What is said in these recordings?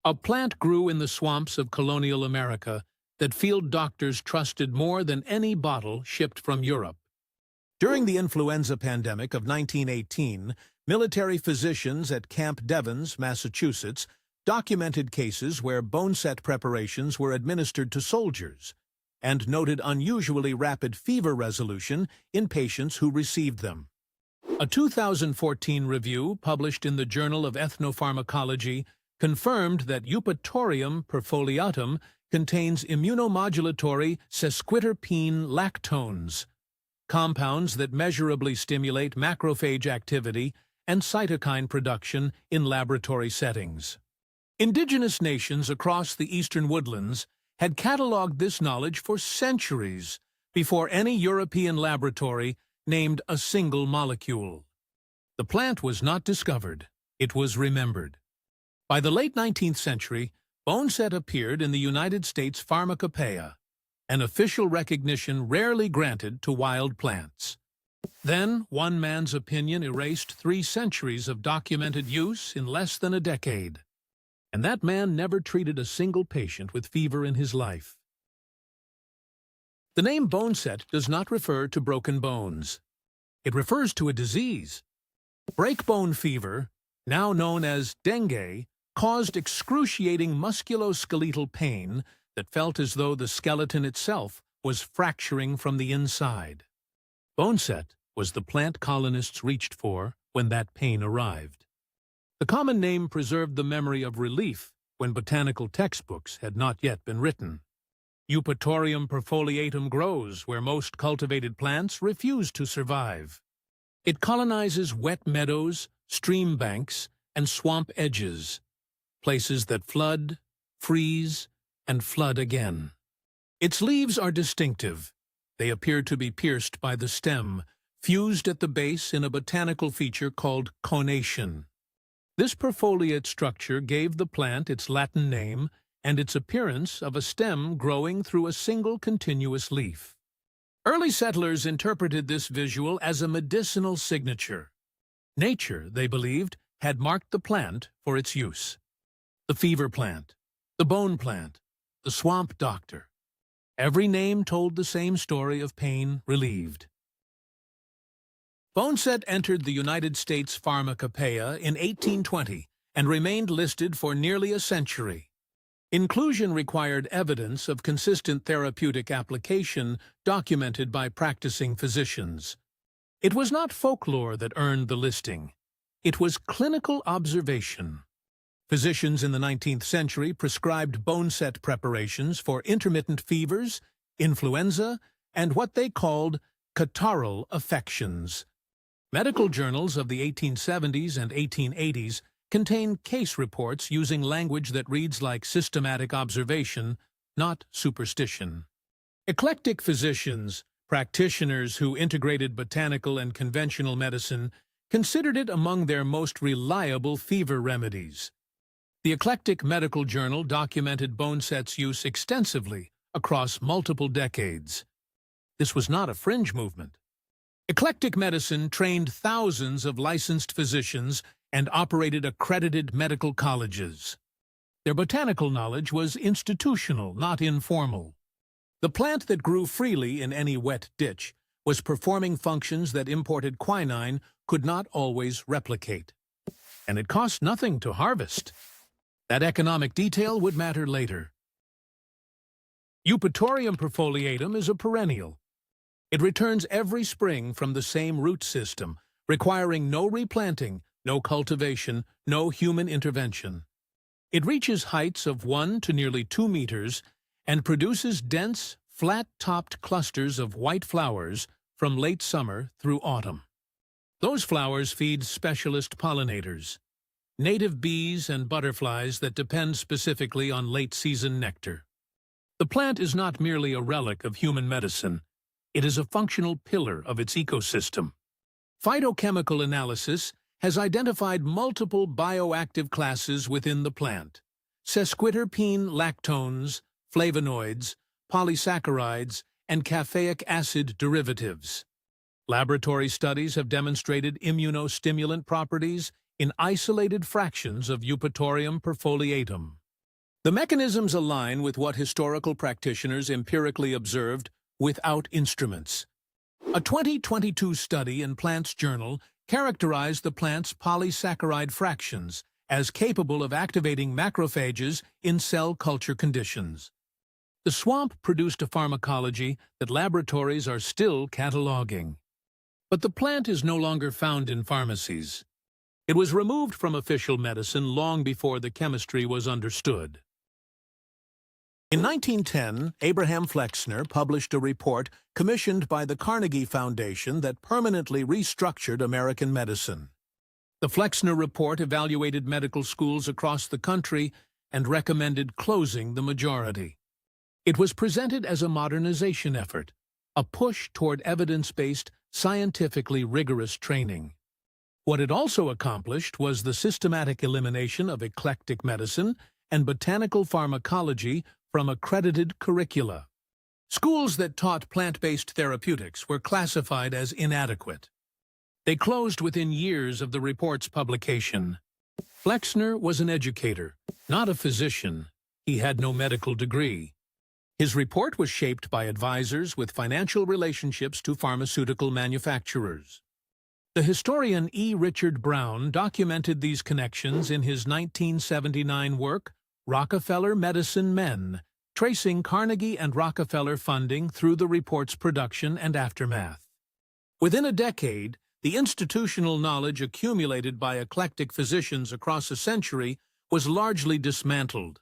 A plant grew in the swamps of colonial America that field doctors trusted more than any bottle shipped from Europe. During the influenza pandemic of 1918, military physicians at Camp Devens, Massachusetts, documented cases where boneset preparations were administered to soldiers and noted unusually rapid fever resolution in patients who received them. A 2014 review published in the Journal of Ethnopharmacology confirmed that Eupatorium perfoliatum contains immunomodulatory sesquiterpene lactones, compounds that measurably stimulate macrophage activity and cytokine production in laboratory settings. Indigenous nations across the eastern woodlands had cataloged this knowledge for centuries before any European laboratory named a single molecule. The plant was not discovered, it was remembered. By the late 19th century, boneset appeared in the United States Pharmacopeia, an official recognition rarely granted to wild plants. Then, one man's opinion erased 3 centuries of documented use in less than a decade. And that man never treated a single patient with fever in his life. The name boneset does not refer to broken bones. It refers to a disease. Breakbone fever, now known as dengue, caused excruciating musculoskeletal pain that felt as though the skeleton itself was fracturing from the inside. Boneset was the plant colonists reached for when that pain arrived. The common name preserved the memory of relief when botanical textbooks had not yet been written. Eupatorium perfoliatum grows where most cultivated plants refuse to survive. It colonizes wet meadows, stream banks, and swamp edges, places that flood, freeze, and flood again. Its leaves are distinctive. They appear to be pierced by the stem, fused at the base in a botanical feature called conation. This perfoliate structure gave the plant its Latin name and its appearance of a stem growing through a single continuous leaf. Early settlers interpreted this visual as a medicinal signature. Nature, they believed, had marked the plant for its use. The fever plant, the bone plant, the swamp doctor. Every name told the same story of pain relieved. Boneset entered the United States Pharmacopeia in 1820 and remained listed for nearly a century. Inclusion required evidence of consistent therapeutic application documented by practicing physicians. It was not folklore that earned the listing. It was clinical observation. Physicians in the 19th century prescribed boneset preparations for intermittent fevers, influenza, and what they called catarrhal affections. Medical journals of the 1870s and 1880s contain case reports using language that reads like systematic observation, not superstition. Eclectic physicians, practitioners who integrated botanical and conventional medicine, considered it among their most reliable fever remedies. The Eclectic medical journal documented boneset's use extensively across multiple decades. This was not a fringe movement. Eclectic medicine trained thousands of licensed physicians and operated accredited medical colleges. Their botanical knowledge was institutional, not informal. The plant that grew freely in any wet ditch was performing functions that imported quinine could not always replicate. And it cost nothing to harvest. That economic detail would matter later. Eupatorium perfoliatum is a perennial. It returns every spring from the same root system, requiring no replanting, no cultivation, no human intervention. It reaches heights of 1 to nearly 2 meters and produces dense, flat-topped clusters of white flowers from late summer through autumn. Those flowers feed specialist pollinators, native bees and butterflies that depend specifically on late-season nectar. The plant is not merely a relic of human medicine. It is a functional pillar of its ecosystem. Phytochemical analysis has identified multiple bioactive classes within the plant: sesquiterpene lactones, flavonoids, polysaccharides, and caffeic acid derivatives. Laboratory studies have demonstrated immunostimulant properties in isolated fractions of Eupatorium perfoliatum. The mechanisms align with what historical practitioners empirically observed without instruments. A 2022 study in Plants Journal characterized the plant's polysaccharide fractions as capable of activating macrophages in cell culture conditions. The swamp produced a pharmacology that laboratories are still cataloging. But the plant is no longer found in pharmacies. It was removed from official medicine long before the chemistry was understood. In 1910, Abraham Flexner published a report commissioned by the Carnegie Foundation that permanently restructured American medicine. The Flexner report evaluated medical schools across the country and recommended closing the majority. It was presented as a modernization effort, a push toward evidence-based, scientifically rigorous training. What it also accomplished was the systematic elimination of eclectic medicine and botanical pharmacology from accredited curricula. Schools that taught plant-based therapeutics were classified as inadequate. They closed within years of the report's publication. Flexner was an educator, not a physician. He had no medical degree. His report was shaped by advisors with financial relationships to pharmaceutical manufacturers. The historian E. Richard Brown documented these connections in his 1979 work, Rockefeller Medicine Men, tracing Carnegie and Rockefeller funding through the report's production and aftermath. Within a decade, the institutional knowledge accumulated by eclectic physicians across a century was largely dismantled.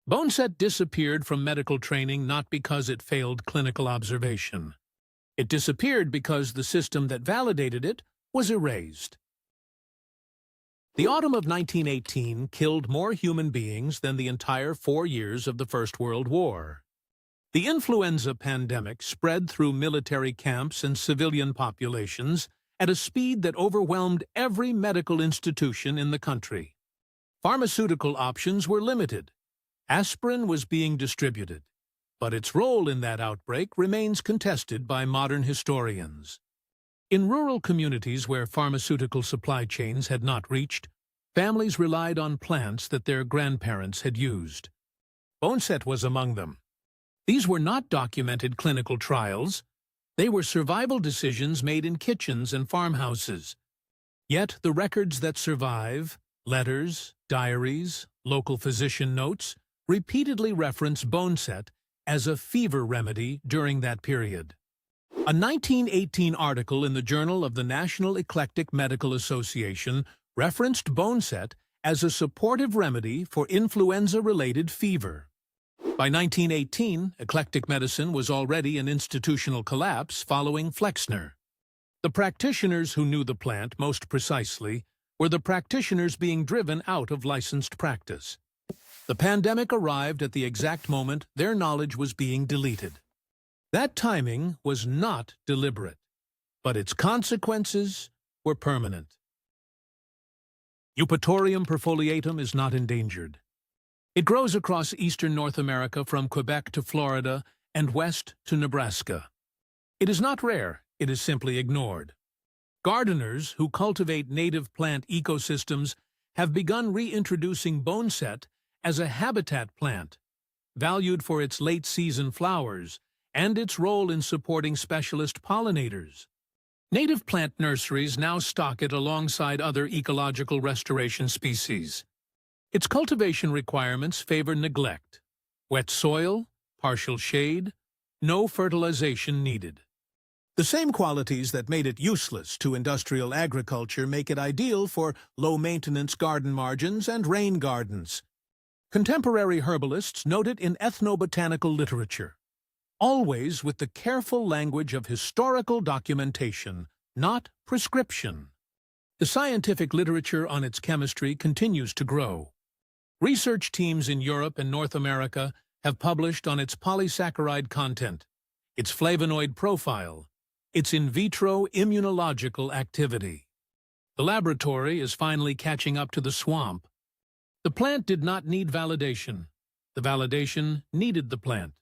Boneset disappeared from medical training not because it failed clinical observation. It disappeared because the system that validated it was erased. The autumn of 1918 killed more human beings than the entire 4 years of the First World War. The influenza pandemic spread through military camps and civilian populations at a speed that overwhelmed every medical institution in the country. Pharmaceutical options were limited. Aspirin was being distributed, but its role in that outbreak remains contested by modern historians. In rural communities where pharmaceutical supply chains had not reached, families relied on plants that their grandparents had used. Boneset was among them. These were not documented clinical trials. They were survival decisions made in kitchens and farmhouses. Yet the records that survive, letters, diaries, local physician notes, repeatedly reference boneset as a fever remedy during that period. A 1918 article in the Journal of the National Eclectic Medical Association referenced boneset as a supportive remedy for influenza-related fever. By 1918, eclectic medicine was already in institutional collapse following Flexner. The practitioners who knew the plant most precisely were the practitioners being driven out of licensed practice. The pandemic arrived at the exact moment their knowledge was being deleted. That timing was not deliberate, but its consequences were permanent. Eupatorium perfoliatum is not endangered. It grows across eastern North America from Quebec to Florida and west to Nebraska. It is not rare, it is simply ignored. Gardeners who cultivate native plant ecosystems have begun reintroducing boneset as a habitat plant, valued for its late-season flowers and its role in supporting specialist pollinators. Native plant nurseries now stock it alongside other ecological restoration species. Its cultivation requirements favor neglect, wet soil, partial shade, no fertilization needed. The same qualities that made it useless to industrial agriculture make it ideal for low-maintenance garden margins and rain gardens. Contemporary herbalists note it in ethnobotanical literature, always with the careful language of historical documentation, not prescription. The scientific literature on its chemistry continues to grow. Research teams in Europe and North America have published on its polysaccharide content, its flavonoid profile, its in vitro immunological activity. The laboratory is finally catching up to the swamp. The plant did not need validation. The validation needed the plant.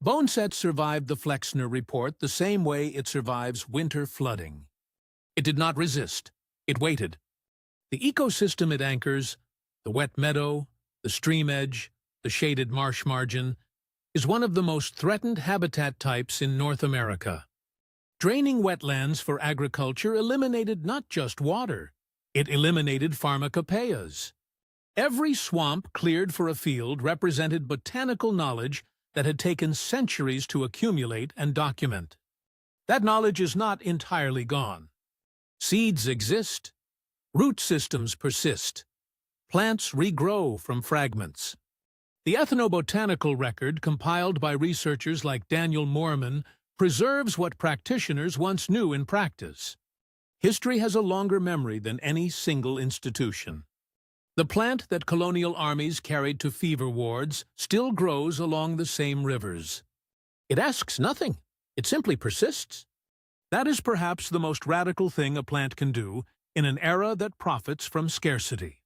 Boneset survived the Flexner report the same way it survives winter flooding. It did not resist. It waited. The ecosystem it anchors, the wet meadow, the stream edge, the shaded marsh margin, is one of the most threatened habitat types in North America. Draining wetlands for agriculture eliminated not just water, it eliminated pharmacopeias. Every swamp cleared for a field represented botanical knowledge that had taken centuries to accumulate and document. That knowledge is not entirely gone. Seeds exist, root systems persist, plants regrow from fragments. The ethnobotanical record compiled by researchers like Daniel Moorman preserves what practitioners once knew in practice. History has a longer memory than any single institution. The plant that colonial armies carried to fever wards still grows along the same rivers. It asks nothing. It simply persists. That is perhaps the most radical thing a plant can do in an era that profits from scarcity.